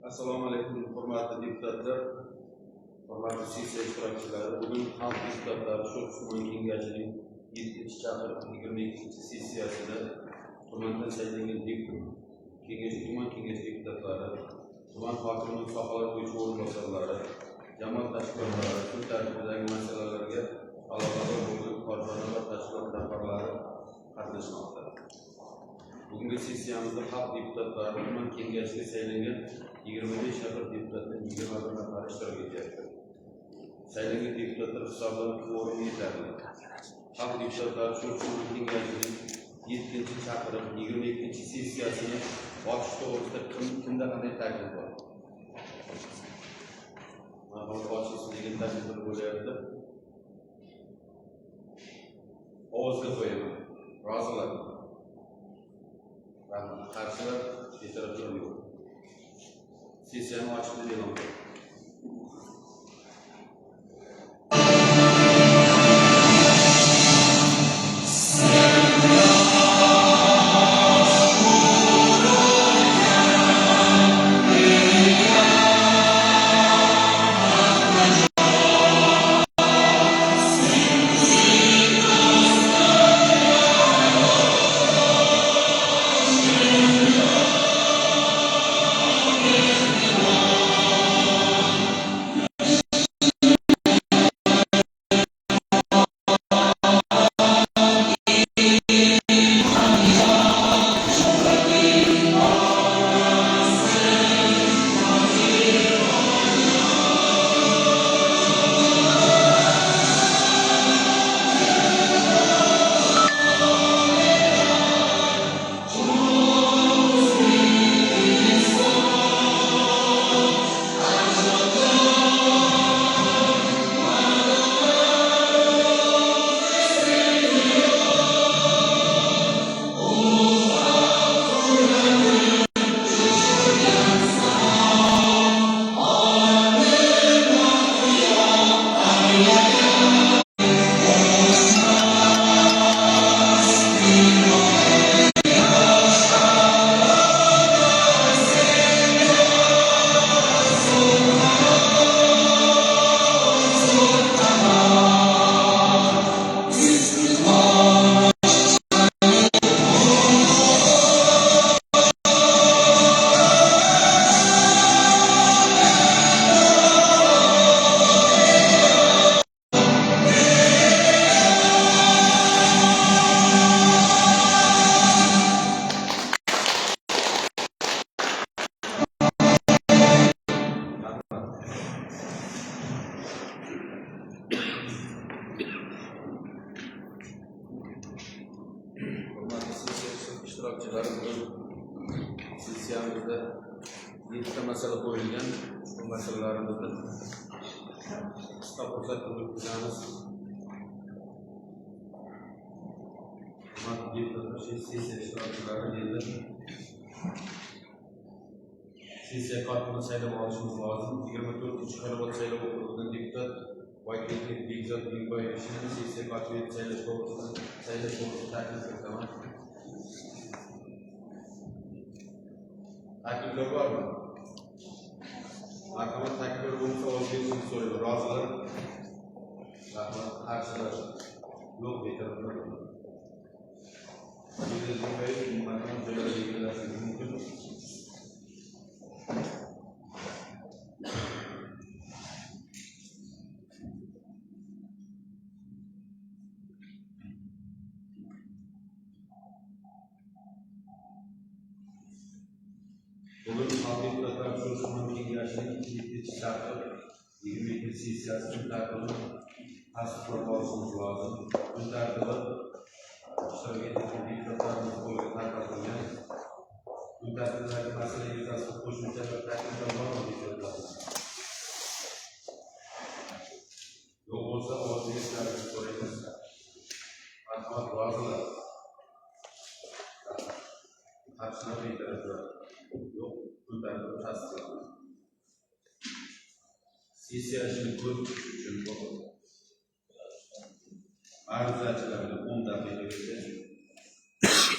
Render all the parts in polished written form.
Assalomu alaykum, hurmatli deputatlar, hurmatli sessiya ishtirokchilari. Bugun xalq deputatlari Sho'x tuman kengashining 7-chaqiriq 22-sessiyasida tumandan saylangan tuman kengashi deputatlari, tuman hokimining sohalar bo'yicha o'rinbosarlari, jamoat tashkilotlari, kun tartibidagi masalalarga aloqador bo'lgan korxona va tashkilot rahbarlari qatnashmoqda. Bugungi sessiyamizda xalq deputatlari tuman kengashiga saylangan 25 nafar deputatdan 21 nafar ishtirok etyapti. Saylangan deputatlar hisobidan kvorum yetarli. Xalq deputatlari Sho'x tuman kengashining 7-chaqiriq 22-sessiyasini ochish to'g'risida kimda qanday taklif bor? Mana ochish degan takliflar bo'lyapti. Ovozga qo'yaman. Rozilar. Qarshilar betaraflar yo'q. Sessiyani ochishni e'lon qildi. Sessiyamizda 7 masala qo'yilgan. Bu masalalarimizni qisqa ko'rsatib o'tamiz. Sessiya ishtirokchilari endi sessiya kotibini saylab olishimiz lozim. 24-Xonobod saylov okrugidan deputat Voykentlik Bekzod Bekboyevni sessiya kotibi etib saylash to'g'risida taklif etaman. Takliflar bormi? Marhamat, takliflar bo'lsa ovoz berishni so'rayman. Rozilar? Rahmat. Qarshilar? Yo'q, betaraflar. Marhamat, joylarga egallarishingiz mumkin. Bugun xalq deputatlari Sho'x tuman kengashining 7-chaqiriq 22-sessiyasi kun tartibini tasdiqlab olishimiz lozim. Kun tartibi ishtirok etgan deputatlarimiz qo'liga tarqatilgan. Kun tartibidagi masala yuzasidan qo'shimcha takliflar bormi deputatlar? Yo'q bo'lsa ovoz berishlarini so'raymiz. Marhamat, rozilar? Qarshilar betaraflar? Yo'q, kun tartibi tasdiqlanadi. Sessiya ishini ko'rish uchun arizachilarga 10 daqiqagacha,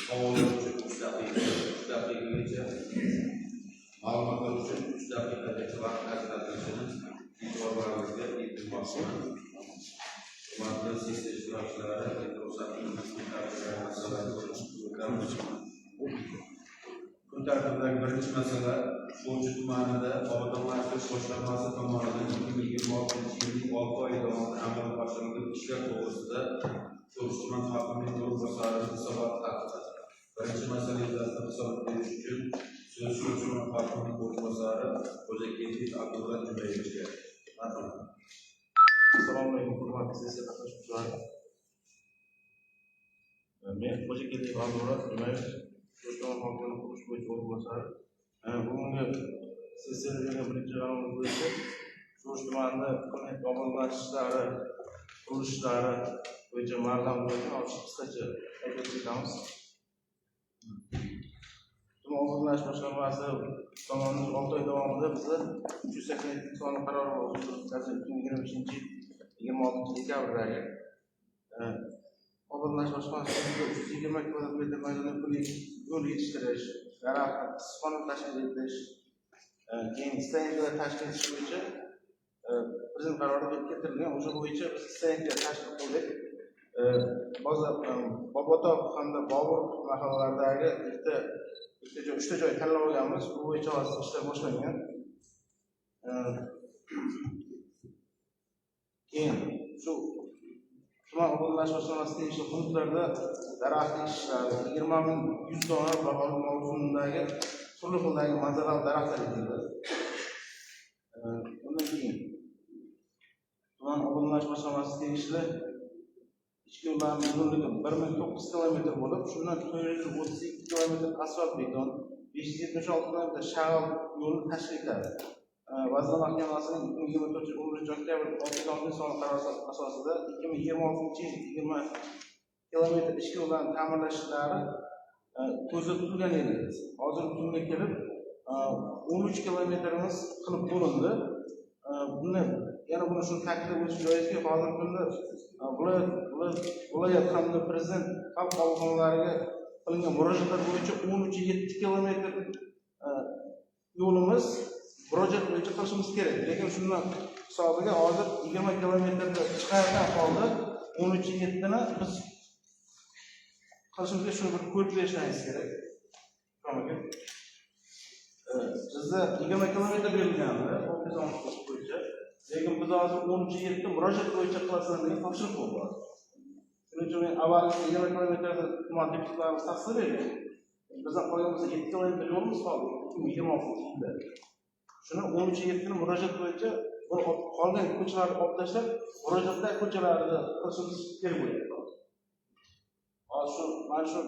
savollar uchun 3 daqiqagacha, ma'lumotlar uchun 3 daqiqa etmoqchiman. Hurmatli sessiya ishtirokchilari, kun tartibidagi birinchi masala Sho'rchi tumanida obodonlashtirish boshqarmasi tomonidan 2026 yilning 6 oyi davomida amalga oshirilgan ishlar to'g'risida Sho'rchi tuman hokimining o'rinbosari hisobot haqida. Birinchi masala yuzasidan hisobot berish uchun so'z Sho'rchi tuman hokimining o'rinbosari Xo'jaketov Abdulla Jumayevga. Assalomu alaykum, hurmatli sessiya qatnashchilari. Men Xo'jaketov Abdulla Jumayev, Sho'rchi tuman hokimining qurilish bo'yicha o'rinbosari. Bugungi sessiyada birinchi g'animiz bo'yicha Sho'rchi tumanida obodonlashtirish qurilishlari bo'yicha ma'lum bo'yicha qisqacha aytib o'tamiz. Tuman obodonlashtirish boshqarmasi tomonidan 6 oy davomida bizda 382 sonli qaror bo'ldi. 2025-26 dekabrdagi obodonlashtirish boshqarmasiga 320 kvadrat maydonda yo'l yetishtirish, daraxt issiqxona tashkil etish, keyin stansiyalar tashkil etish bo'yicha prezident qarori keltirilgan. O'sha bo'yicha biz stansiya tashkil qildik. Bobotov hamda Bobur mahallalaridagi uchta joy tanlab olganmiz. Bu bo'yicha hozir ishlar boshlangan. Keyin shu tuman obodonlashtirish boshqarmasi tegishli punktlarda daraxt ekishlari 20.100 dona bahor mavsumidagi turli xildagi manzarali daraxtlar ekildi. Undan keyin tuman obodonlashtirish boshqarmasi tegishli ichki yo'llarning uzunligi 1009 kilometr bo'lib, shundan 432 kilometr asfalt beton, 576 kilometr shag'al yo'lni tashkil etadi. Vazirlar Mahkamasining 2024 oktyabr 6 sonli qarori asosida 2026 yil 20 kilometr ichki yo'llarni ta'mirlash ishlari ko'zda tutilgan edi. Hozir bugunga kelib 13 kilometrimiz qilib bo'lindi. Buni yana buni shuni ta'kidlab o'tish joizki, hozirgi kunda viloyat hamda prezident xalq qabulxonalariga qilingan murojaatlar bo'yicha 13.7 kilometr yo'limiz murojaat bo'yicha qilishimiz kerak. Lekin shundan hisobiga hozir 20 kilometrga chiqargan holda 13.7 ni biz qilishimizga shuni bir ko'rib berishingiz kerak. Bizda 20 kilometr berilgandi, ho'kiz bo'yicha. Lekin biz hozir 13.7 murojaat bo'yicha qilasizlar degan topshiriq bo'ldi. Shuning uchun men avvalgi 20 kilometrda tuman deputatlarimiz tavsiya bergan. Bizdan qolgan 7 kilometr yo'limiz qoldi 2026 yilda. Shuni 13.7 ni murojaat bo'yicha qolgan ko'chalarni olib tashlab, murojaatlar ko'chalarni qilishimiz kerak bo'ladi. Hozir shu mana shu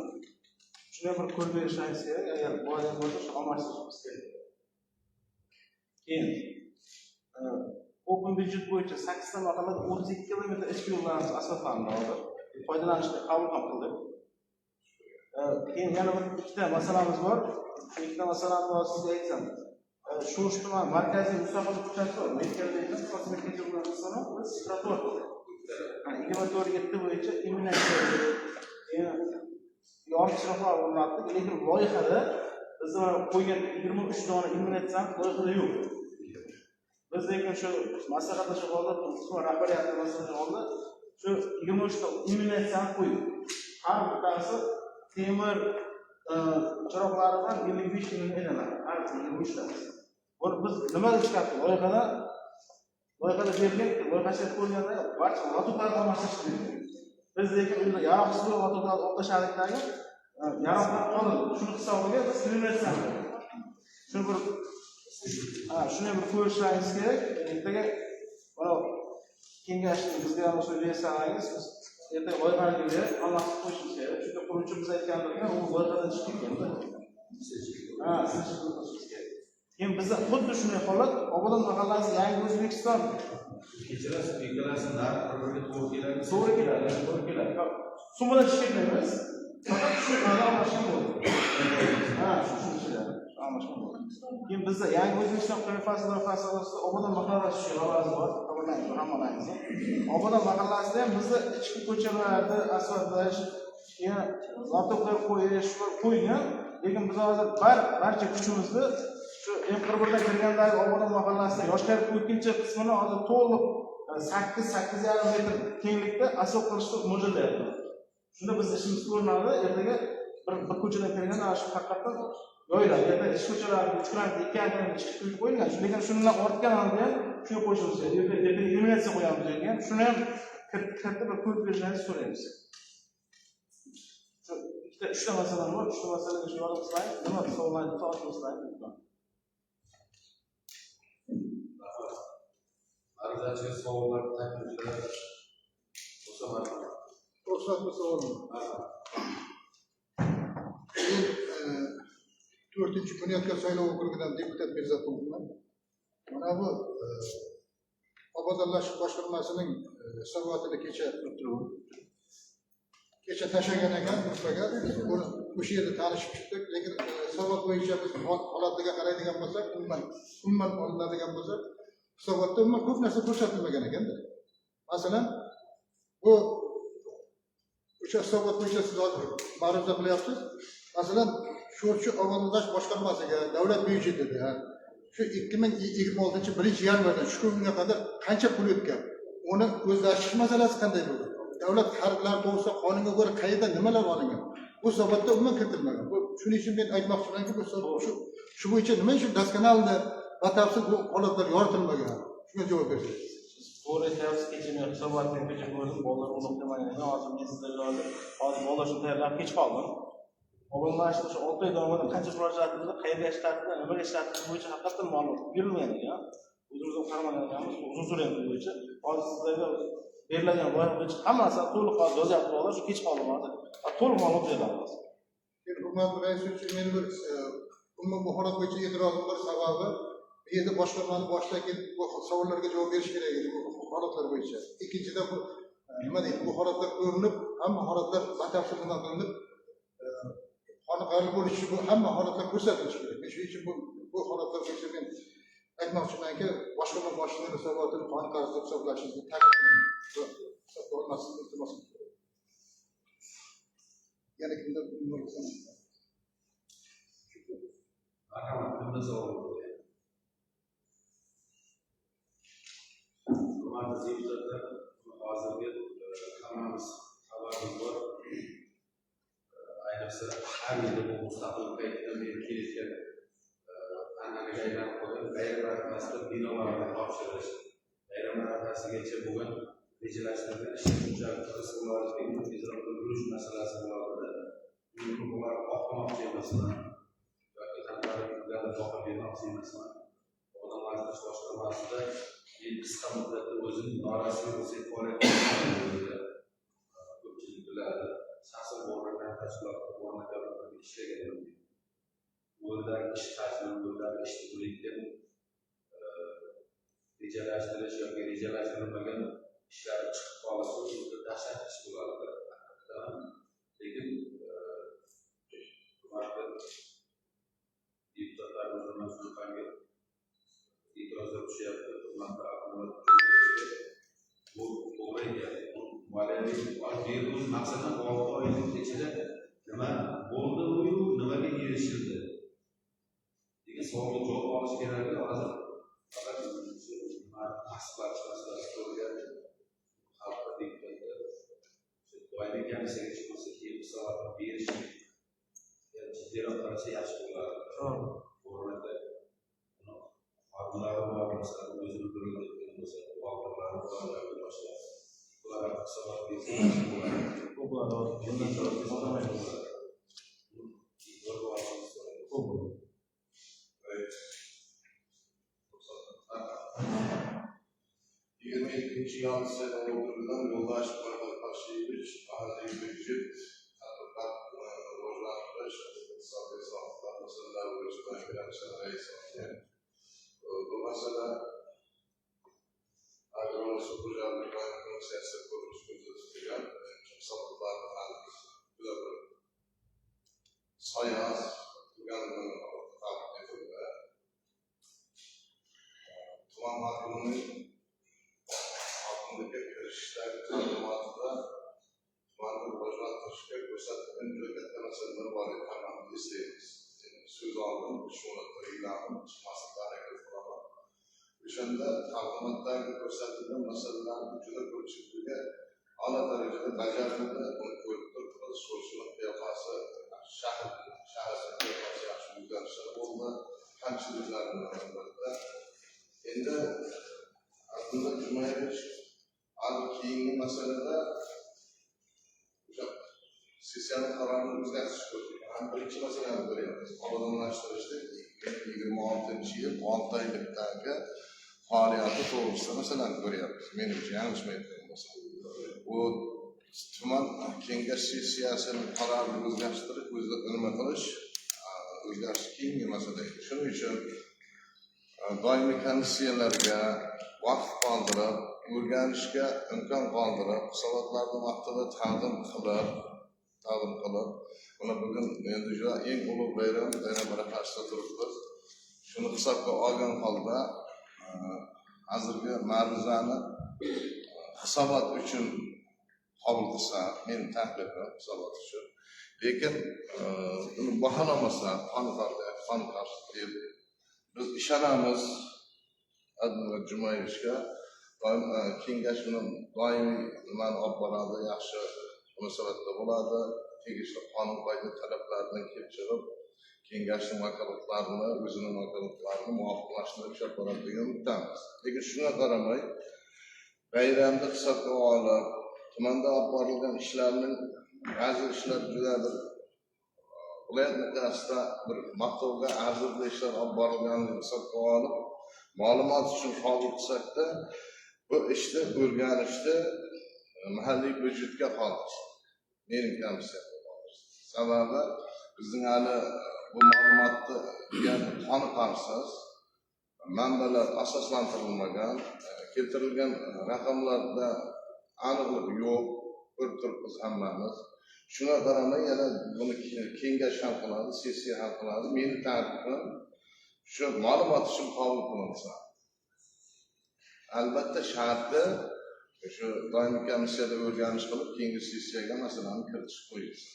shuni bir ko'rib berishingiz kerak. Agar bo'lgan bo'lsa, shu almashtirishimiz kerak. Keyin open budjet bo'yicha 8 ta mahallada 32 kilometr ichki yo'llarimiz asfaltlandi hozir. Foydalanishga qabul ham qildik. Keyin yana bir ikkita masalamiz bor. Ikkita masalani bor sizga aytsam. Sho'rchi tuman markaziy mustaqil ko'chasi bor. Merkazda kosmetik yo'llarni biz trotuar qildik. 24.7 bo'yicha yorug' chiroqlar o'rnatdik. Lekin loyihada biz qo'ygan 23 dona illyuminatsiya loyihada yo'q. Biz lekin shu maslahatlashib olib, tuman rahbariyati maslahatlashib oldi. Shu 23 ta illyuminatsiyani qo'ydik. Har bittasi temir chiroqlari bilan 55 million aylanadi. Har 23 ta. Buni biz nimaga chiqardik? Loyihada berilgan, loyihachilar ko'rganda barcha lotoklarni almashtirish kerak. Biz lekin unda yaroqsiz lotoklarni olib tashladikdagi yaroqlar qoldi. Shuni hisobiga biz illyuminatsiyani shuni bir ko'rishingiz kerak. Ertaga mana kengashni bizga ham o'sha bersangiz, biz ertaga loyihaga berib almashtirib qo'yishimiz kerak. Chunki quruvchi biz aytganlarga u loyihadan chiqib ketgan. Keyin bizda xuddi shunday holat Obodon mahallasi Yangi O'zbekiston kechirasiz, ikkalasi narx bir-biriga to'g'ri keladi. Summalar cheklaymiz. Faqat shu almashgan bo'ldi. Keyin bizda Yangi O'zbekiston loyihasi asosida Obodon mahallasi loyihasi bor. Hammangiz. Obodon mahallasida ham bizda ichki ko'chalarni asfaltlash, keyin lotoklar qo'ygan. Lekin biz hozir barcha kuchimizni shu M41 dan kirgandagi Obodon mahallasida yoshlar ko'pincha qismini hozir to'liq sakkiz yarim metr kenglikda asfalt qilishni mo'ljallayapti. Shunda biz ishimiz ko'rinadi, ertaga bir ko'chadan kirganda ana shu haqiqatdan yo'ylab, ertaga ish ko'chalari 3 kilometr, 2 kilometr chiqib qo'yib qo'yilgan. Lekin shundan ortgan holda ham shunga qo'shimiz kerak. Ertaga illyuminatsiya qo'yamiz degan. Shuni ham katta bir ko'rib berishingizni so'raymiz. Shu ikkita 3 ta masala bor. 3 ta masalaga shu yordam qilaylik. Nima savollarni topshirsak. Arzachi savollar, takliflar bo'lsa marhamat. Ruxsat bo'lsa o'rin. Men 4-Bunyodkor saylov okrugidan deputat Mirzaqulovman. Mana bu obodonlashtirish boshqarmasining hisobotini kecha o'tirib. Kecha tashlagan ekan Urfaga. Buni o'sha yerda tanishib chiqdik, lekin hisobot bo'yicha biz holatiga qaraydigan bo'lsak, umuman olinadigan bo'lsa, hisobotda umuman ko'p narsa ko'rsatilmagan ekanda. Masalan, bu o'sha hisobot bo'yicha siz hozir ma'ruza qilyapsiz. Masalan, Sho'rchi obodonlash boshqarmasiga davlat byudjetida shu 2026-birinchi yanvardan shu kunga qadar qancha pul o'tgan? Uni o'zlashtirish masalasi qanday bo'ldi? Davlat xarajlari to'g'risida qonunga ko'ra qayerda nimalar olingan? Bu hisobotda umuman kiritilmagan. Shuning uchun men aytmoqchimanki, bu shu bo'yicha nima uchun daskanalni batafsil bu holatlar yoritilmagan? Shunga javob bersangiz. To'g'ri aytyapsiz, kecha men hisobotni ko'chib ko'rdim, bolalar unuqtirmagan. Hozir men sizlarga hozir bolalar shuni tayyorlab kech qoldim. Obodonlashtirish 6 oy davomida qancha xarajatlarda, qayerga ishlatdi, nimaga ishlatdi bo'yicha haqiqatan ma'lumot berilmagan ekan. O'zimizga qaramagan ekanmiz, uzun so'raymiz bu bo'yicha. Hozir sizlarga beriladigan loyiha bo'yicha hammasini to'liq hozir yozyapti bolalar, shu kech qoldim hozir. To'liq ma'lumot beramiz. Hurmatli rais uchun men bir umuman bu holat bo'yicha e'tirozim bor, sababi bu yerda boshqarmani boshidagi bu savollarga javob berish kerak edi bu holatlar bo'yicha. Ikkinchidan bu nima deydi, bu holatlar ko'rinib, hamma holatlar batafsil qilinib qoniqarli bo'lishi bu hamma holatlar ko'rsatilishi kerak. Shuning uchun bu holatlar bo'yicha men aytmoqchimanki, boshqarma boshlig'ining hisobotini qoniqarli hisoblashingizni taklif qilaman. Bu olmasini iltimos qilaman. Yana kimdir bo'lsa. Marhamat, kimda savol bor? Hurmatli deputatlar, hozirgi hammamiz xabarimiz bor. Ayniqsa har yili bu mustaqil paytdan beri kelayotgan an'anaga aylanib qolgan bayram arafasida binolarni topshirish, bayram arafasigacha bo'lgan rejalashtirilgan ish hujjatlar sinovlarining ijroga yurish masalasi borada bular oqlamoqchi emasman yoki qanaqadir javob bermoqchi emasman. Odamlashtirish boshqarmasida qisqa muddatda o'zini norasmiy bo'lsak ko'pchilik biladi. Shaxsan bo'lmagan tashkilotlar o'rnatilgan ishlagan yo'ldagi ish hajmi, yo'ldagi ish turilgan rejalashtirish yoki rejalashtirilmagan ishlar chiqib qolishi o'zida dahshat ish bo'ladi. Lekin deputatlarimiz shunaqangi e'tirozlar tushyapti. Bu to'g'ri ekan. Moliyaviy maqsaddan 6 oylik ichida nima bo'ldi-yu, nimaga erishildi degan savolga javob olish kerak. Hozir faqat tasdiqlash masalasi ko'rilgan. Xalqqa deputatlar doimiy komissiyaga chiqmasa keyin hisobotni berish jiddiyroq qarasa yaxshi bo'ladi. O'rnida xodimlari bor, masalan o'zini ko'rayotgan bo'lsa, xodimlari bor boshqa ular hisobot bersa Yalnız sayıdan okulundan yoldaş paralar başlayıp mahalleyi büyüyüp tatlıklar borçlanmış sağlık hesaplar mesela uğraşılan finansal hesaplar bu mesela agronomi projeleri var siyaset konusunda tutulan sağlıklar falan sayaz tuganın takipinde tuvan hakkının işler talimatında tumanın borçlandırışına gösterdiğin ücretler meseleleri var etmememizi isteyiniz. Söz aldım, şunu ilanın çıkmasından hareket kullanmak. Şu o'shanda taqdimotdagi ko'rsatilgan masalalarni juda ko'pchiligiga a'lo darajada bajarildi. Uni ko'rib turibmiz. So'zning qiyofasi, shahar qiyofasi yaxshi o'zgarishlar bo'ldi. Kamchiliklarni albatta. Endi Abdulla Jumayevich keyingi masalada sessiyani qarorini o'zgartirish ko'rdik. Birinchi masalani ko'ryapmiz. Obodonlashtirishda 2026-yil 6 oylikdagi faoliyati to'g'risida masalani ko'ryapmiz. Menimcha yanglishmayotgan bo'lsa. Bu tuman kengash sessiyasini qarorini o'zgartirish, nima qilish, o'zgartirish keyingi masala edi. Shuning uchun doimiy komissiyalarga vaqt qoldirib, o'rganishga imkon qoldirib, hisobotlarni vaqtida taqdim qilib, buni bugun endi juda eng ulug' bayram arafasida turibmiz. Shuni hisobga olgan holda hozirgi ma'ruzani hisobot uchun qabul qilsa, men taklifim hisobot uchun. Lekin buni baholamasa, qoniqarsiz deb biz ishonamiz Abdulla Jumayevichga. Kengash bilan doimiy nimani olib boradi, yaxshi munosabatda bo'ladi. Tegishli qonun qoida talablaridan kelib chiqib, kengashning vakolatlarini, o'zining vakolatlarini muvofiqlashtirib ishlab boradi degan umiddamiz. Lekin shunga qaramay, bayramda hisobga olib, tumanda olib borilgan ishlarning ba'zi ishlar juda bir viloyat miqyosida bir maqtovga arzirli ishlar olib borilganini hisobga olib, ma'lumot uchun qabul qilsak-da, bu ishni o'rganishni mahalliy byudjetga qoldirish. Mening komissiyam. Sababi bizning hali bu ma'lumotni qoniqarsiz, manbalar asoslantirilmagan, keltirilgan raqamlarda aniqlik yo'q, ko'rib turibmiz hammamiz. Shunga qaramay yana buni kengash ham qiladi, sessiya ham qiladi. Meni taklifim shu ma'lumot uchun qabul qilinsa. Albatta sharti shu doimiy komissiyada o'rganish qilib, keyingi sessiyaga masalani kiritish qo'yilsin.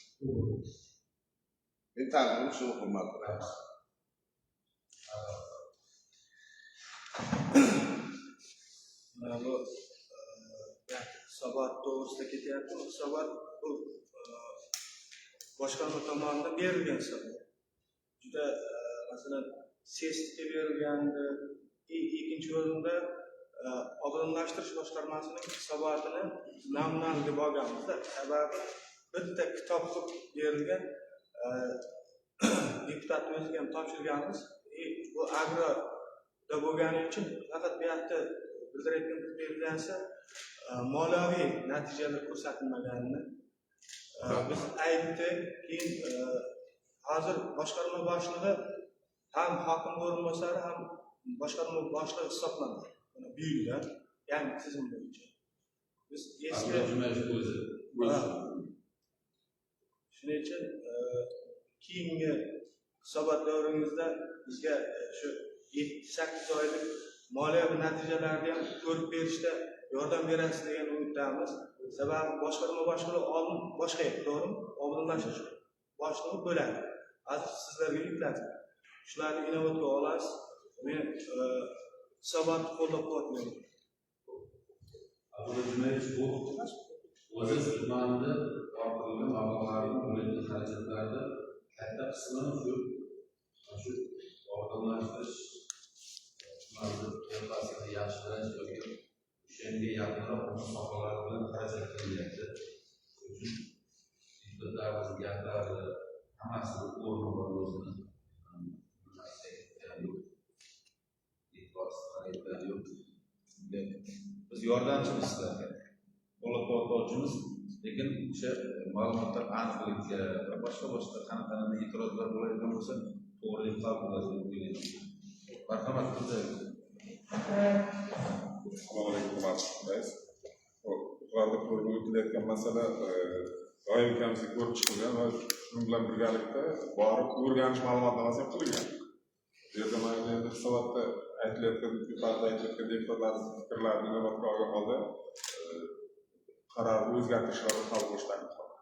Men taklifim shuni hurmat qilamiz. Bu hisobot to'g'risida ketyapti. Hisobot bu boshqarma tomonidan berilgan hisobot. Juda masalan sesga berilgandi. Ikkinchi o'rinda obodonlashtirish boshqarmasining hisobotini namunal deb olganmiz. Sababi bitta kitob qilib berilgan, deputat o'ziga ham topshirganmiz. Bu agroda bo'lgani uchun faqat bu yerda bildirayotgan berilgansa moliyaviy natijalar ko'rsatilmaganini biz aytdik. Keyin hozir boshqarma boshlig'i ham hokim o'rinbosari ham boshqarma boshlig'i hisoblanadi. Bu yilda yangi tizim bo'yicha biz eski shuning uchun keyingi hisobot davringizda bizga shu 7-8 oylik moliyaviy natijalarni ham ko'rib berishda yordam berasiz degan umiddamiz. Sababi boshqarma boshlig'i oldin boshqa edi, to'g'rimi? Obodonlashtirish boshlig'i bo'ladi. Hozir sizlarga yukladim. Shularni inobatga olasiz. Men hisobotni qo'llab-quvvatlayman. Abdulla Jumayevich bu o'ziz tumanida ortilgan mablag', o'yinli xarajatlarda katta qismini shu obodonlashtirish o'rtasida yaxshilash yoki o'shanga yaqinroq sohalar bilan xarajat qilinyapti. Shuning uchun deputatlarimiz gaplari hammasi o'rni bor o'zini. Biz yordamchimiz sizlarga, qo'llab-quvvatlovchimiz, lekin o'sha ma'lumotlar aniqlikka va boshqa qanaqa e'tirozlar bo'ladigan bo'lsa, to'g'rilik qabul qilasiz deb o'ylayman. Marhamat, Assalomu alaykum, rais. Yuqorida ko'rib o'tilayotgan masala doimiy komissiya ko'rib chiqilgan va shuning bilan birgalikda borib o'rganish ma'lumotnomasi ham qilingan. Bu yerda mana endi hisobotda aytilayotgan deputatlarning fikrlarini inobatga olgan holda qarorni o'zgartirishlarni qabul qilish taklif qilaman.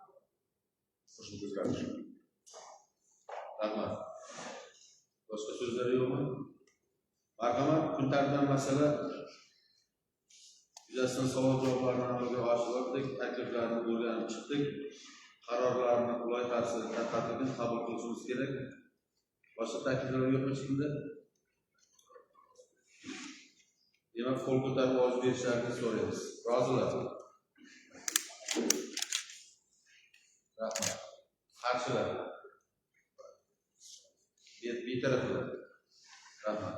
Qo'shimcha o'zgartirish. Rahmat. Boshqa so'zlar yo'qmi? Marhamat, kun tartibidan masala yuzasidan savol javoblarni amalga oshirdik, takliflarni o'rganib chiqdik, qarorlarni loyihasini tarqatilgan qabul qilishimiz kerak. Boshqa takliflar yo'qmi chiqindi? Demak, qo'l ko'tarib ovoz berishlarini so'raymiz. Rozilar? Rahmat. Qarshilar? Betaraflar? Rahmat.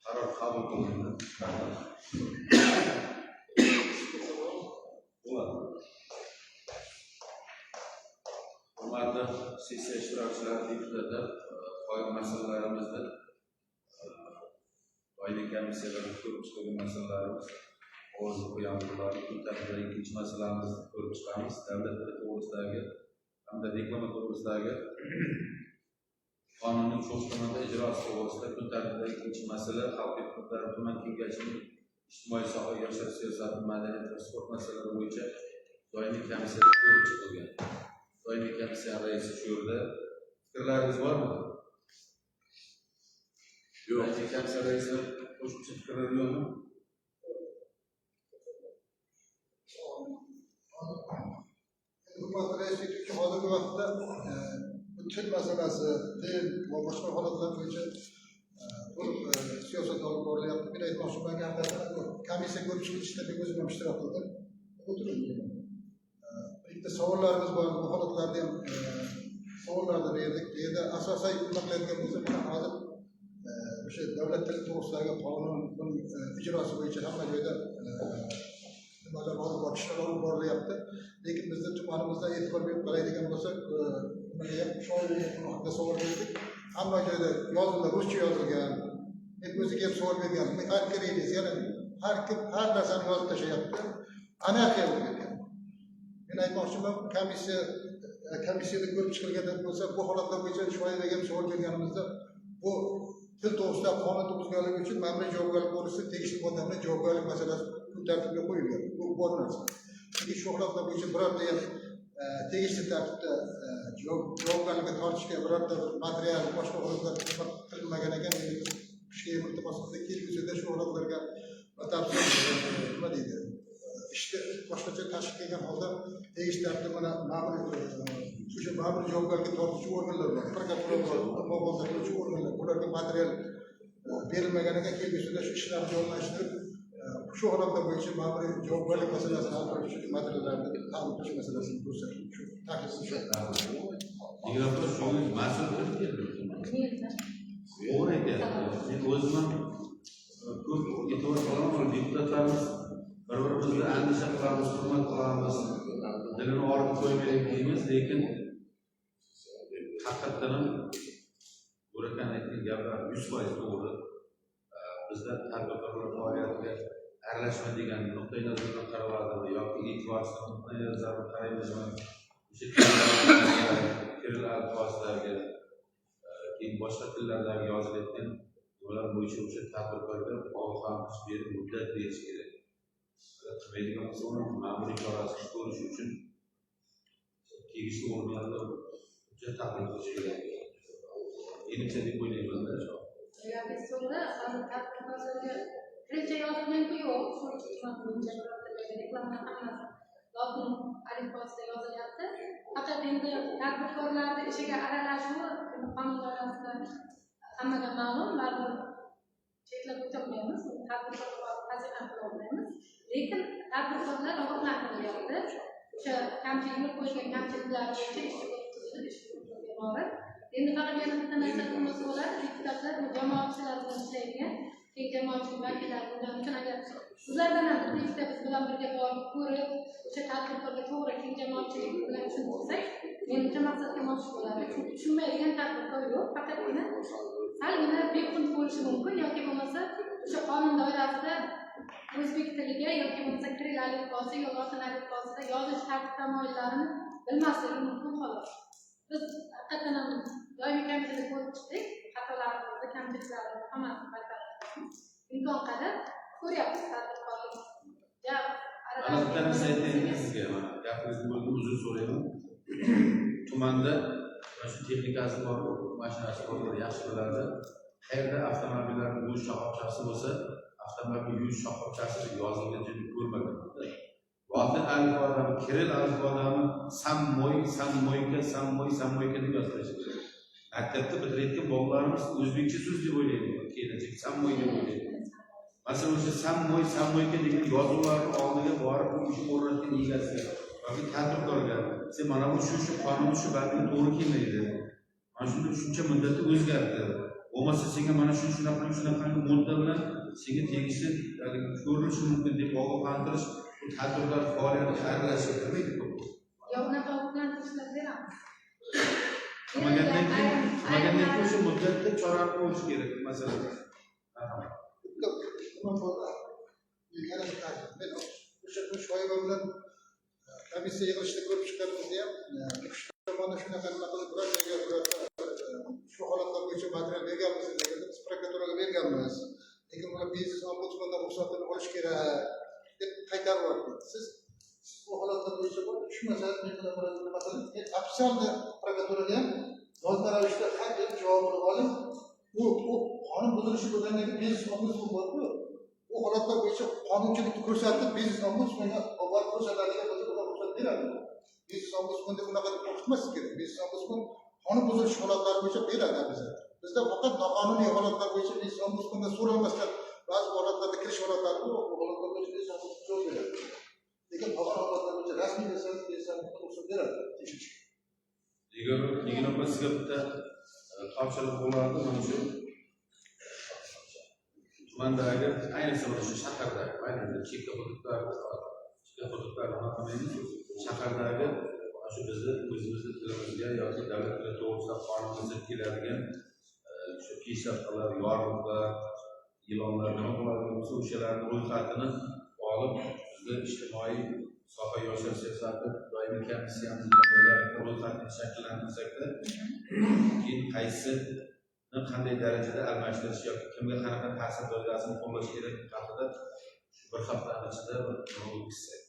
Qaror qabul qilindi. Hurmatli sessiya ishtirokchilari, deputatlar, qolgan masalalarimizni doimiy komissiyalarda ko'rib chiqilgan masalalarimiz ovozga qo'yamiz. Kun tartibida ikkinchi masalamizni ko'rib chiqamiz. Davlat tili to'g'risidagi hamda reklama to'g'risidagi qonunning to'g'risida ijrosi to'g'risida kun tartibida ikkinchi masala xalq deputatlari tuman kengashining ijtimoiy soha, yoshlar siyosati, madaniyat va sport masalalari bo'yicha doimiy komissiyada ko'rib chiqilgan. Doimiy komissiya raisi shu yerda. Fikrlaringiz bormi? Yo'q. Doimiy komissiya raisi qo'shimcha fikrlar yo'qmi? Hukumat raisi hozirgi vaqtda til masalasi, til va boshqa holatlar bo'yicha siyosat olib borilyapti. Men aytmoqchimanki, haqiqatan komissiya ko'rib chiqishda men o'zim ham ishtirok qildim. O'tirdim. Bitta savollarimiz bor, bu holatlarda ham savollarni berdik. Bu yerda asosiy qilayotgan bo'lsa, mana hozir o'sha davlat tili to'g'risidagi qonun ijrosi bo'yicha hamma joyda nimalar olib bor, ishlar olib borilyapti. Lekin bizda tumanimizda e'tibor berib qaraydigan bo'lsak, nimaga ham shoirlik haqida savol berdik. Hamma joyda yozilgan, ruscha yozilgan. Men o'ziga ham savol berganman. Har kiringiz, ya'ni har kim har narsani yozib tashlayapti. Anarxiya bo'lib ketgan. Men aytmoqchiman, komissiyada ko'rib chiqilgan bo'lsa, bu holatlar bo'yicha shoirlarga ham savol berganimizda, bu til to'g'risida qonun tuzganligi uchun ma'muriy javobgarlik to'g'risida tegishli xodimlarning javobgarlik masalasi kun tartibiga qo'yilgan. Bu bor narsa. Chunki shu holatlar bo'yicha birorta ham tegishli tartibda javobgarlikka tortishga birorta material, boshqa holatlar qilinmagan ekan. Ishga iltimos qildik, kelgusida shu holatlarga batafsil nima deydi? İşte boshqacha tashkil qilgan holda tegishli tartibda mana ma'muriy javobgarlikka tortuvchi organlar bor, prokuratura bor, muhofaza qiluvchi organlar, ularga material berilmagan ekan. Kelgusida shu ishlarni jonlashtirib, shu holatlar bo'yicha ma'muriy javobgarlik masalasini hal qilish uchun materiallarni taqdim qilish masalasini ko'rsatdik. Shu taklifim shu. Mikrofon shu mas'ul qilib to'g'ri aytyapti. Men o'zim ham ko'p e'tibor qilaman, deputatlarimiz bir-birimizni andisha qilamiz, hurmat qilamiz, dilini ortib qo'ymaylik deymiz, lekin haqiqatdan ham Bo'rakan aytgan gaplar 100% to'g'ri. Bizda tadbirkorlar faoliyatiga aralashma degan nuqtai nazardan qaraladimi yoki e'tiborsiz nuqtai nazardan qaraymizmi? O'sha kiril alifbosidagi keyin boshqa tillardagi yozilayotgan ular bo'yicha o'sha tadbirkorga ogohlantirish berib muddat berish kerak. Qilmaydigan bo'lsa, uni ma'muriy chorasini ko'rish uchun tegishli organlar hujjat taqdim qilish kerak. Menimcha deb o'ylayman-da. Biz to'g'ri, tadbirkorlarga reja yozilgan-ku yo'q, reklama hammasi lotin alifbosida yozilyapti. Faqat endi tadbirkorlarni ishiga aralashuvi qonun doirasida hammaga ma'lum, baribir cheklab o'tolmaymiz, tadbirkorlar vazifani qila olmaymiz. Lekin tadbirkorlar ogohlantirilyapti. O'sha kamchilik qo'yilgan kamchiliklar bo'yicha ish iborat. Endi faqat yana bitta narsa qilmoqchi bo'ladi, deputatlar bu jamoatchilar bilan ishlaydigan, jamoatchilik vakillari bo'lgani uchun agar sizlardan ham bitta biz bilan birga borib ko'rib, o'sha tadbirkorga to'g'ri keng jamoatchilik bilan tushuntirsak, menimcha maqsadga mosh bo'ladi. Chunki tushunmaydigan tadbirkor yo'q, faqatgina salgina bepul bo'lishi mumkin yoki bo'lmasa o'sha qonun doirasida o'zbek tiliga yoki bo'lmasa kiril alifbosi yoki lotin alifbosida yozish tartib-tamoyillarini bilmasligi mumkin xolos. Biz haqiqatan ham doimiy komissiyada ko'rib chiqdik, xatolarimizni, kamchiliklarimizni hammasini bartaraf etamiz. Imkon qadar ko'ryapmiz tadbirkorlik. Bitta narsa aytaylik sizga, gapiringizni bo'lib uzr so'rayman. Tumanda shu texnikasi bor, mashinasi bor, yaxshi biladi. qayerda avtomobillarni yuvish shoxobchasi bo'lsa, avtomobil yuvish shoxobchasi yozilganini ko'rmagan. Lotli alifbodami, kiril alifbodami sammoyka deb yozilishi. Maktabda bitirayotgan bolalarimiz o'zbekcha so'z deb o'ylaydi. Kelajak sammoy deb o'ylaydi. Masalan, o'sha sammoyka degan yozuvlarni oldiga borib bu ishni o'rnatgan egasiga yoki tadbirkorga sen mana bu shu qonun shu bandga to'g'ri kelmaydi. Mana shunda shuncha muddatda o'zgardi. Bo'lmasa senga mana shunaqa modda bilan senga tegishli ko'rinishi mumkin deb ogohlantirish bu tadbirkor faoliyati aralashib kirmaydi. Yo unaqa ogohlantirishlar beramiz. Qilmagandan keyin o'sha muddatda chora ko'rish kerak masalan. O'sha shoiba bilan komissiya yig'ilishida ko'rib chiqqanimizda ham mana shunaqa qilib shu holatlar bo'yicha material berganmiz degan biz prokuraturaga berganmiz. Lekin ular biznes ombudsmandan ruxsatini olish kerak deb qaytaryapti. Siz bu holatlar bo'yicha shu masalani masalan ofitsialni prokuraturaga ham yozma ravishda har bir javobini oling. Bu qonun buzilishi bo'lgandan keyin biznes ombudsman borku. Bu holatlar bo'yicha qonunchilikni ko'rsatib biznes ombudsmanga borib ko'rsatadigan bo'lsa ular ruxsat beradi. Biznes ombudsman deb unaqa o'qitmaslik kerak. Biznes ombudsman qonun buzilish holatlari bo'yicha beradi bizga. Bizda faqat noqonuniy holatlar bo'yicha biznes ombudsmandan so'ralmasdan ba'zi holatlarda kirish holatlari bor. Bu holatlar bo'yicha biznes ombudsman javob beradi. Lekin boshqa holatlar bo'yicha rasmiy desangiz ruxsat beradi. Degan bizga bitta topshiriq bo'lardi mana shu tumandagi ayniqsa mana shu shahardagi aynan chekka hududlarda shahardagi shu bizni o'zimizni tilimizga yoki davlat tili to'g'risida qonunimizga keladigan shu peshlavhalar, yorliqlar, e'lonlar nima bo'ladigan bo'lsa o'shalarni ro'yxatini olib bizda ijtimoiy soha yoshlar siyosati doimiy komissiyamiz ro'yxatni shakllantirsakda keyin qaysini qanday darajada almashtirish yoki kimga qanaqa ta'sir doirasini qo'llash kerak haqida shu bir haftani ichida o'tkazsak.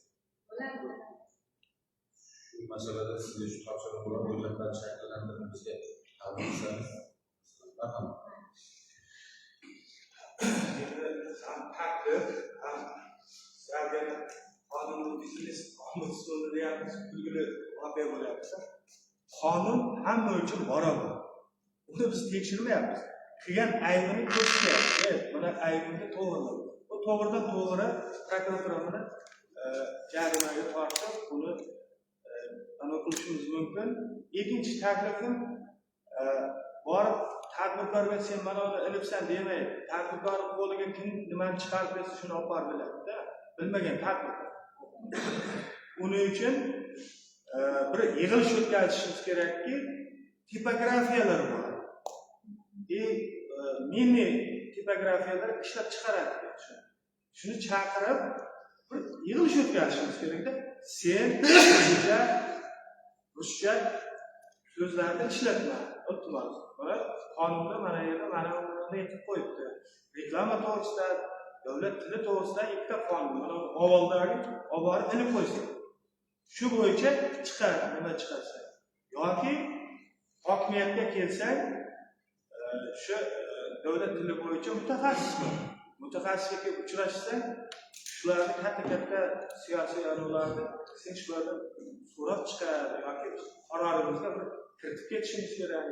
Shu masalada sizga shu topshiriq bilan ro'yxatlarni shakllantirib bizga taqdim etsangiz. Marhamat. Ham tartib, ham sizlarga qonunni biznes ombudsmani deyapmiz, kulgili voqea bo'lyapti. Qonun hamma uchun barobar. Uni biz tekshirmayapmiz. Qilgan aybini ko'rsatadi. Mana aybimni to'g'riladi. Bu to'g'ridan to'g'ri prokuratura buni jarimaga tortib, buni anaqa qilishimiz mumkin. Ikkinchi taklifim borib tadbirkorga sen mana uni ilibsan demay, tadbirkor qo'liga kim nimani chiqarib bersa shuni olib borib biladi-da. Bilmagan tadbirkor. Uning uchun bir yig'ilish o'tkazishimiz kerakki, tipografiyalar bor. Mini tipografiyalar ishlab chiqaradi. Shuni chaqirib bir yig'ilish o'tkazishimiz kerakda. Sen ruscha so'zlarni ishlatma. Iltimos. Mana qonunda mana yerda mana buni aytib qo'yibdi. Reklama to'g'risida, davlat tili to'g'risida ikkita qonun. Mana ovoldagi oborib ilib qo'ysa. Shu bo'yicha chiqar, nima chiqarsa. Yoki hokimiyatga kelsang, shu davlat tili bo'yicha mutaxassisga uchrashsang, shularni katta siyosiy a'zolarni sen shulardan so'rab chiqar yoki qarorimizga kiritib ketishimiz kerak.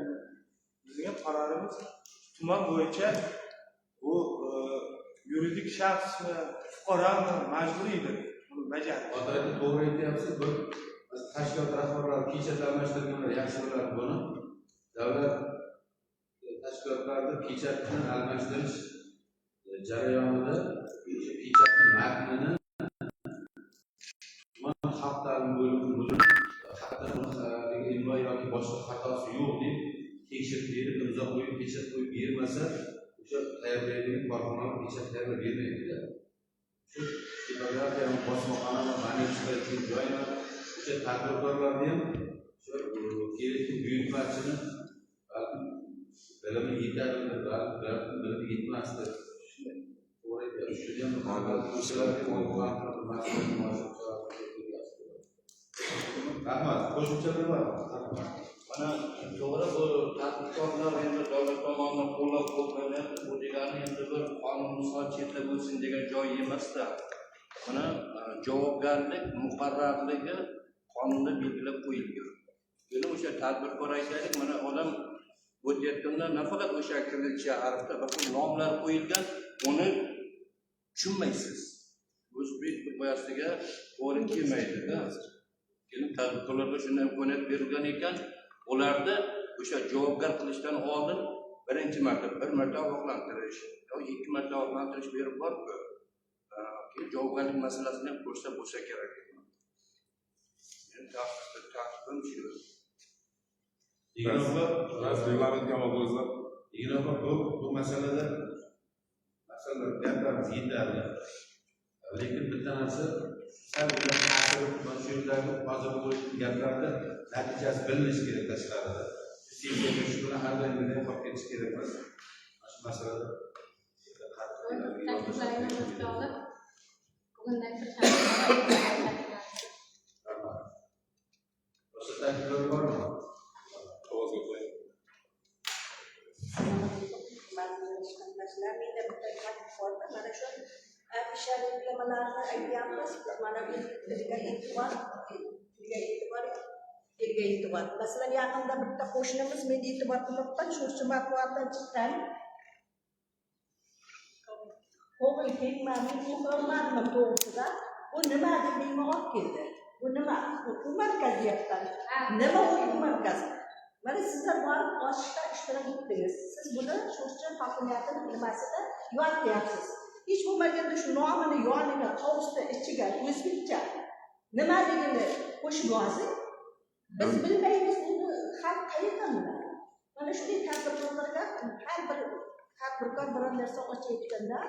Bizning qarorimiz tuman bo'yicha bu yuridik shaxsmi, fuqaromi majburiydir. Buni bajarish. To'g'ri aytyapsiz. Bir tashkilot rahbarlari kecha almashtirganlar yaxshi biladi buni. Davlat tashkilotlarida pechatni almashtirish jarayonida pechatni matnini tuman xalq ta'limi bo'limi imlo yoki boshqa xatosi yo'q deb tekshirib berib, imzo qo'yib, pechat qo'yib bermasa, o'sha tayyorlaydigan korxonalar pechat tayyorlab bermaydi. Shu tipografiyani bosmaxona va manimchilayotgan joylar, o'sha tadbirkorlarni ham shu kerakli buyurtmachini bilimi yetadi, bilimi yetmasdi. To'g'ri aytyapsiz. Shuni ham rahmat, qo'shimchalar bor. Mana to'g'ri bu tadbirkorlar endi davlat tomonidan qo'llab-quvvatlanib, bu degani endi bir qonunbuzar chetlab o'tsin degan joy emasda. Mana javobgarlik muqarrarligi qonunda belgilab qo'yilgan. Endi o'sha tadbirkor aytaylik, mana odam o'tayotganda nafaqat o'sha kirillcha harfda balki nomlar qo'yilgan, uni tushunmaysiz. O'zbek qo'yasiga to'g'ri kelmaydi-da. Keyin tadbirkorlarga shunday imkoniyat berilgan ekan, ularda o'sha javobgar qilishdan oldin birinchi marta, bir marta ogohlantirish yoki 2 marta ogohlantirish berib borib, keyin javobgarlik masalasini ham ko'rsa bo'lsa kerak. Men ta'kidim shu. Reglament o'zlab. Bu masalada gaplarimiz yetarli. Lekin bitta narsa sal bilan ta'sir mana shu yerdagi hozir bo'layotgan gaplarda natijasi bilinishi kerak tashqarida. Sessiyaga shu bilan har doimgidek qolib ketish kerak emas. Shu masalada boshqa takliflar bormi? Qog'ozga qo'ying. Mana shu afisha reklamalarni aytyapmiz. Mana bu yerga e'tibor. Masalan, yaqinda bitta qo'shnimiz menga e'tibor qilmoqda, shu matbuotdan chiqqan. Qo'g'il kengmani muhimlarni to'g'risida bu nima deb menga olib keldi. Bu nima? Hukumat markaziyatdan. Nima hukumat markazi? Mana sizlar borib ochishda ishtirok etdingiz. Siz buni Sho'rchi hokimiyati nimasida yo'qotyapsiz. Hech bo'lmaganda shu nomini yoniga tovushda ichiga o'zbekcha nimaligini qo'shib yozing. Biz bilmaymiz uni xalq qayerdan biladi. Mana shunday tadbirkorlarga har bir tadbirkor biror narsa ochayotganda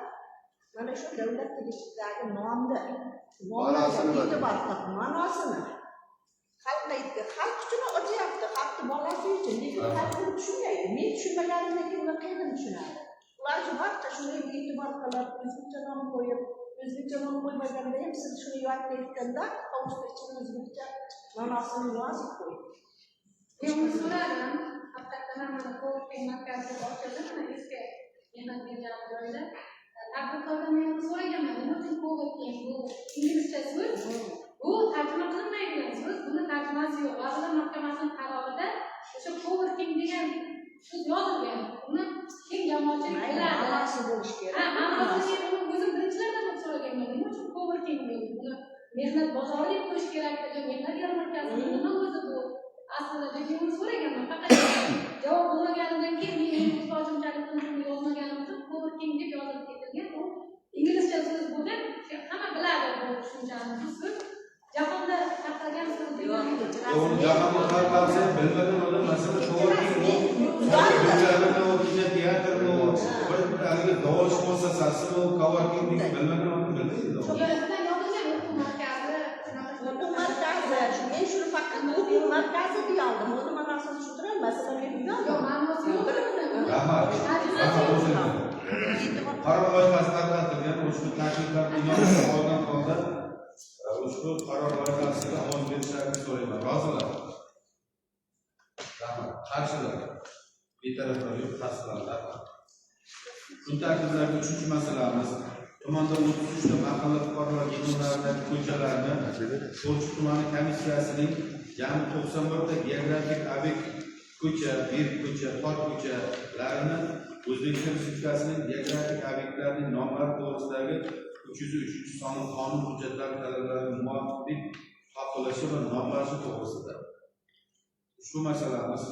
mana shu davlat tegishidagi nomni e'tibor qilib ma'nosini xalq aytdi, xalq uchun ochyapti, xalqni bolasi uchun. Lekin xalq buni tushunmaydi. Men tushunmaganimdan keyin ular qayerdan tushunadi? Ular shu vaqtda shunga e'tibor qilib, o'zbekcha nom qo'yib, o'zbekcha nom qo'ymaganda ham siz shuni yozayotganda tovushda ichini o'zbekcha ma'nosini yozib qo'ying. Men so'radim, haqiqatdan mana ko'p markazi ochildi, mana eski mehnat bergan joyda. Tadbirkordan men so'raganman, nima uchun ko'p bu inglizcha so'z? Bu tarjima qilinmaydigan so'z, buni tarjimasi yo'q. Vazirlar Mahkamasining qarorida o'sha coworking degan so'z yozilgan. Uni keng jamoatchilik biladi. Ma'nosi bo'lishi kerak. Ha, ma'nosini men o'zim birinchilardan so'raganman. Nima uchun coworking deydi? Buni mehnat bozori deb qo'yish kerak edi, mehnat yarmarkasi. Nima o'zi bu? Aslida men so'raganman. Faqat javob bo'lmaganidan keyin men muhtojimchalik qilib yozmaganim uchun coworking deb yozib ketilgan. Bu inglizcha so'z bo'lgan. Hamma biladi bu tushunchani. Bu so'z jahonda tarqalgan so'z degani. Jahonda tarqalsa bilmagan odam masalan coworking teatrni bir davolash muassasasini coworking bilmagan odam bilmaydi. Men shuni faqat o'quv markazi deya oldim. Uni ma'nosini tushuntiray, masalan, men bilmadim. Ma'nosi yo'q. Qaror loyihasi tarqatilgan, ushbu takliflarni yozib olgan holda ushbu qaror loyihasiga ovoz berishlarini so'rayman. Rozilar? Rahmat. Qarshilar? Betaraflar yo'q, tasdiqlanlar. Shu takliflarning 3-masalamiz tumanda 33 ta mahalla fuqarolar yig'inlaridagi ko'chalarni Sho'rchi tumani komissiyasining jami 91 ta geografik obyekt ko'cha, bir ko'cha, tor ko'chalarini O'zbekiston Respublikasining geografik obyektlarining nomlari to'g'risidagi 303 sonli qonun hujjatlari talablariga muvofiq topilishi va nomlanishi to'g'risida. Ushbu masalamiz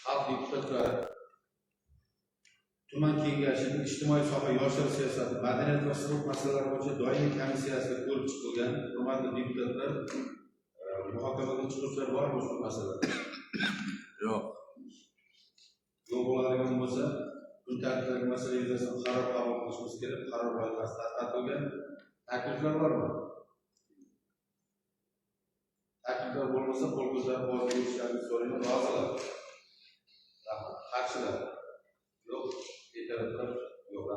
xalq deputatlari tuman kengashining ijtimoiy soha yoshlar siyosati, madaniyat va sport masalalari bo'yicha doimiy komissiyasida ko'rib chiqilgan. Hurmatli deputatlar, muhokamaga chiquvchilar bormi ushbu masalada? Yo'q. Yo'q bo'ladigan bo'lsa, kun tartibidagi masala yuzasidan qaror qabul qilishimiz kerak. Qaror loyihasi tarqatilgan. Takliflar bormi? Takliflar bo'lmasa, qo'l ko'tarib ovoz berishlarini so'rayman. Rozilar? Qarshilar? Yo'q. Betaraflar? Yo'q.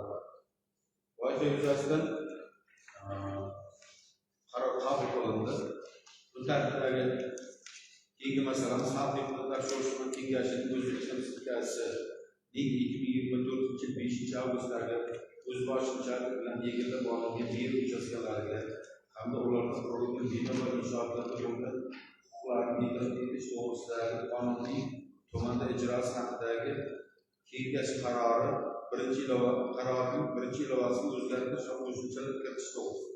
Loyiha yuzasidan qaror qabul qilindi. Kun tartibidagi keyingi masalamiz xalq deputatlar sho'rishma kengashining O'zbekiston Respublikasi 2024 yil 5 avgustdagi o'zboshimchalik bilan egallab olingan yer uchastkalariga hamda ularga qurilgan bino va inshootlarga bo'lgan huquqlarini e'tirof etish to'g'risidagi qonunning tumanda ijrosi haqidagi kengash qarori birinchi ilovasiga o'zgartirish va qo'shimchalar kiritish to'g'risida.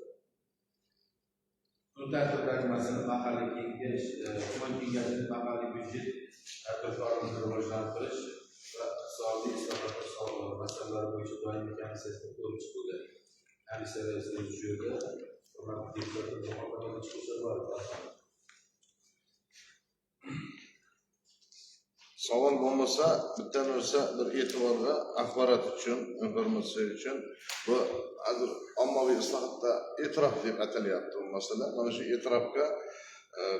Kun tartibidagi masala mahalliy kengash, tuman kengashining mahalliy byudjet tadbirkorlikni rivojlantirish va iqtisodiy islohotlar sohasida masalalar bo'yicha doimiy komissiyasida ko'rib chiqilgan. Komissiya raisining huzurida hurmatli deputatlar muhokama chiqishlar bor. Savol bo'lmasa, bitta narsa bir e'tiborga axborot uchun, informatsiya uchun bu hozir ommaviy islohotda e'tirof deb atalyapti bu masala. Mana shu e'tirofga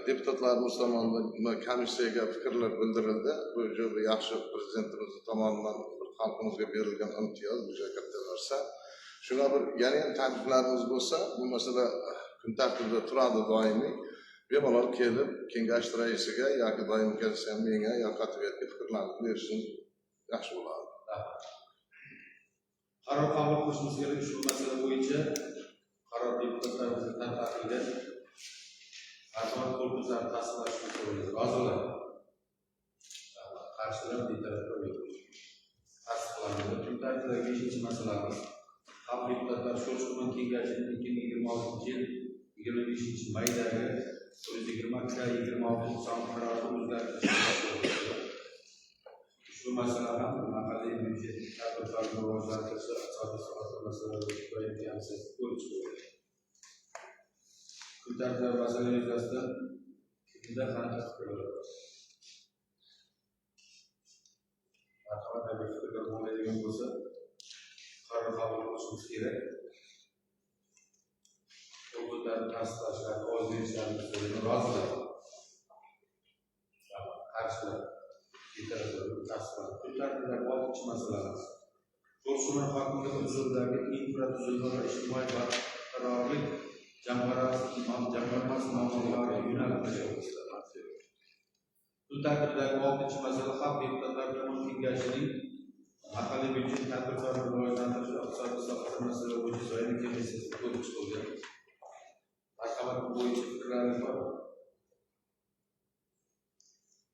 deputatlarimiz tomonidan komissiyaga fikrlar bildirildi. Bu juda yaxshi prezidentimiz tomonidan xalqimizga berilgan imtiyoz, bu juda katta narsa. Shunga bir yana ham takliflarimiz bo'lsa, bu masala kun tartibida turadi doimiy. Bemalol kelib, kengash raisiga yoki doimiy kelsa ham menga yoki hokimiyatga fikrlarni berishing yaxshi bo'ladi. Qaror qabul qilishimiz kerak shu masala bo'yicha qaror deputatlarimizga tarqatilgan matbuot korpuslari tasdiqlashni so'raymiz. Rozilar. Qarshilar betaraf tasdiqlandi. Kun tartibidagi 5-chi masalamiz xalq deputatlar sho'rishma kengashining 2026 yil 25 maydagi 120/26 son qarorini o'zgartirish. Ushbu masala ham mahalliy byudjet tadbirkorlikni rivojlantirish va iqtisodiy islohotlar masalalari bo'yicha komissiyasi ko'rib chiqildi. Kun tartibidagi masala yuzasidan kimda qanday fikrlar bor? Marhamat, fikrlar bo'lmaydigan bo'lsa, qaror qabul qilishimiz kerak. Hududlarni tasdiqlashlarni ovoz berishlarini so'rayman. Rozilar. Qarshilar. Tasdiqlandi. Kun tartibidagi 6-chi masalamiz. Sho'rishma hokimiyat huzuridagi infratuzilma va ijtimoiy barqarorlik jamg'armasi ma'mulotlari yo'nalishi. Kun tartibidagi 6-chi masala xalq deputatlari tomon kengashining mahalliy byudjet tadbirkorlikni rivojlantirish va iqtisodiy islohotlar masalalari bo'yicha doimiy komissiyasida ko'rib chiqilgan. Marhamat bo'yicha fikrlaringiz bor.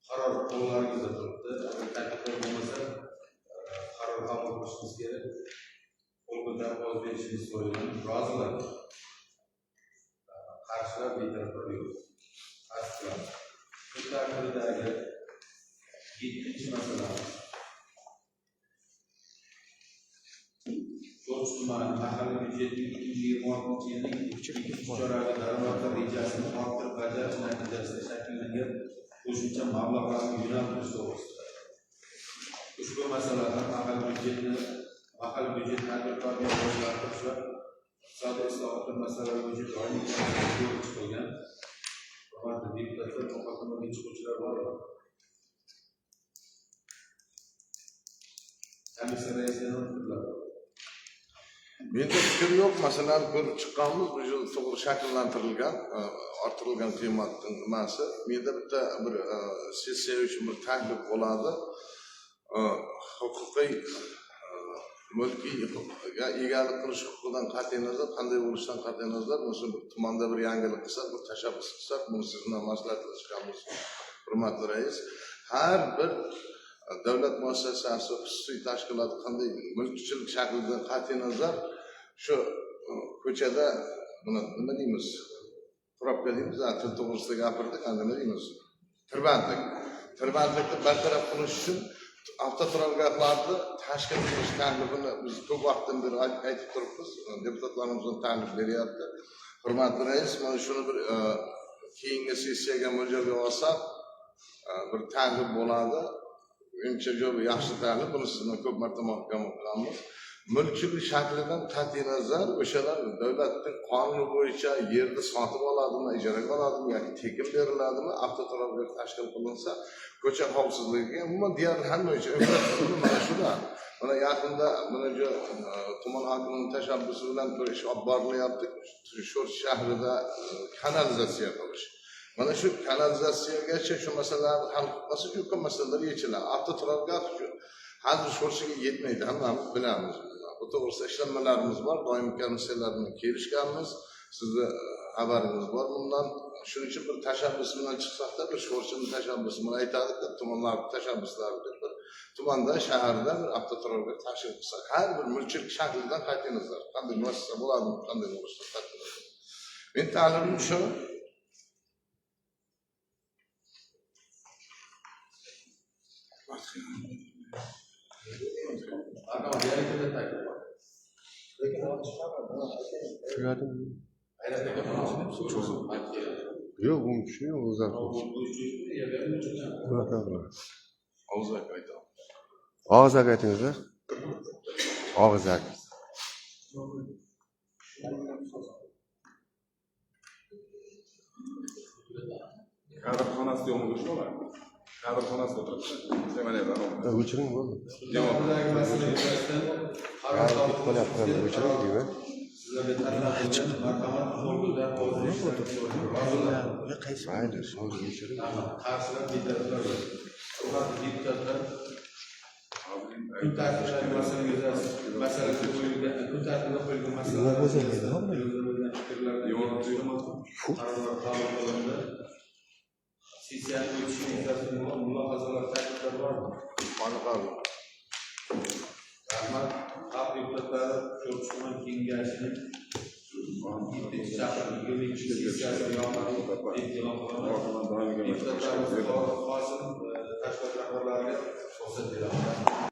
Qaror qo'llaringizda turibdi. Agar takliflar bo'lmasa, qaror qabul qilishimiz kerak. Qo'l ko'tarib ovoz berishingizni so'rayman. Rozilar. Qarshilar betaraflar yo'q. Tasdiqlandi. Kun tartibidagi 7-chi masalamiz. Sho'rchish tumani mahalliy byudjetining 2026 yilning 2 choragiga daromadlar rejasini orttirib bajarish natijasida shakllangan qo'shimcha mablag'larni yo'naltirish to'g'risida. Ushbu masalalar mahalliy byudjet tadbirkorlikni rivojlantirish va iqtisodiy islohotlar masalalari bo'yicha doimiy ko'rib chiqilgan. Hurmatli deputatlar, muhokamaga chiquvchilar bormi? Komissiya raisining fikrlari bor. Menda fikr yo'q, masalan ko'rib chiqqanmiz, bu yil to'g'ri shakllantirilgan, orttirilgan qiymatning nimasi. Menda bitta bir sessiya uchun bir taklif bo'ladi. Huquqiy mulkiyga egalik qilish huquqidan qat'iy nazar, qanday bo'lishidan qat'iy nazar, masalan tumanda bir yangilik qilsak, bir tashabbus qilsak, buni siz bilan maslahatlashganmiz, hurmatli rais. Har bir davlat muassasasi, xususiy tashkilot qanday mulkchilik shaklidan qat'iy nazar shu ko'chada buni nima deymiz? Probka deymiz, til to'g'risida gapirdik, nima deymiz? Tirbandlikni bartaraf qilish uchun avtoturargohlarni tashkil qilish taklifini biz ko'p vaqtdan beri aytib turibmiz. Deputatlarimizdan taklif beryapti. Hurmatli rais, mana shuni bir keyingi sessiyaga mo'ljalga olsak, bir taklif bo'ladi. Menimcha juda yaxshi taklif, buni sizdan ko'p marta muhokama qilamiz. Mulkchilik shaklidan qat'iy nazar o'shalar davlatning qonuni bo'yicha yerni sotib oladimi, ijaraga oladimi yoki tekin beriladimi, avtoturargoh tashkil qilinsa, ko'cha xavfsizligiga, umuman deyarli hamma uchun infratuzilma mana shular. Mana yaqinda mana shu tuman hokimining tashabbusi bilan bir ish olib borilyapti. Sho'rchi shahrida kanalizatsiya qilish. Mana shu kanalizatsiyagacha shu masalalarni hal qilmasa shu masalalar yechiladi. Avtoturargoh shu hozir sho'rshiga yetmaydi, hammamiz bilamiz. Bu to'g'risida ishlanmalarimiz bor, doimiy komissiyalar bilan kelishganmiz. Sizni xabaringiz bor bundan. Shuning uchun bir tashabbus bilan chiqsaqda bir sho'rchini tashabbusi bilan aytadi, tumanlar tashabbuslari deb bir tumanda, shaharda bir avtoturargoh tashkil qilsak, har bir mulkchilik shaklidan qat'iy nazar, qanday muassasa bo'ladimi, qanday bo'lishi qat'iy nazar. Men ta'limim shu. Yok, bu bir şey yok. Uzak olsun. Og'zak aytaman. Og'izak aytingizlar. Og'izak. Kadr xonasida yo'qmi shu olar? Kadr xonasida o'tiribdi. Seminardan. O'chiring bo'ldi. Buradagi masala yuzasidan qaror qabul Qo'lyapti, o'chiring deyman. sizlarga tarqatilgan marhamat hozirda Mayli, hozir o'chiring. qarshilar betaraflar bor. Hurmatli deputatlar, kun tartibidagi masala yuzasidan masala qo'yilgan, kun tartibida qo'yilgan masalalar yuzasidan bildirilgan fikrlarni qarorlar qabul qilindi. Sessiyaning o'tishi yuzasidan mulohazalar, takliflar bormi? Rahmat. Xalq deputatlari Sho'rchi tuman kengashining 7-chi chaqiruv 22-chi sessiyasiga yo'nalib e'lon qilindi. Deputatlarimiz Qosim tashkilot rahbarlariga ruxsat beramiz.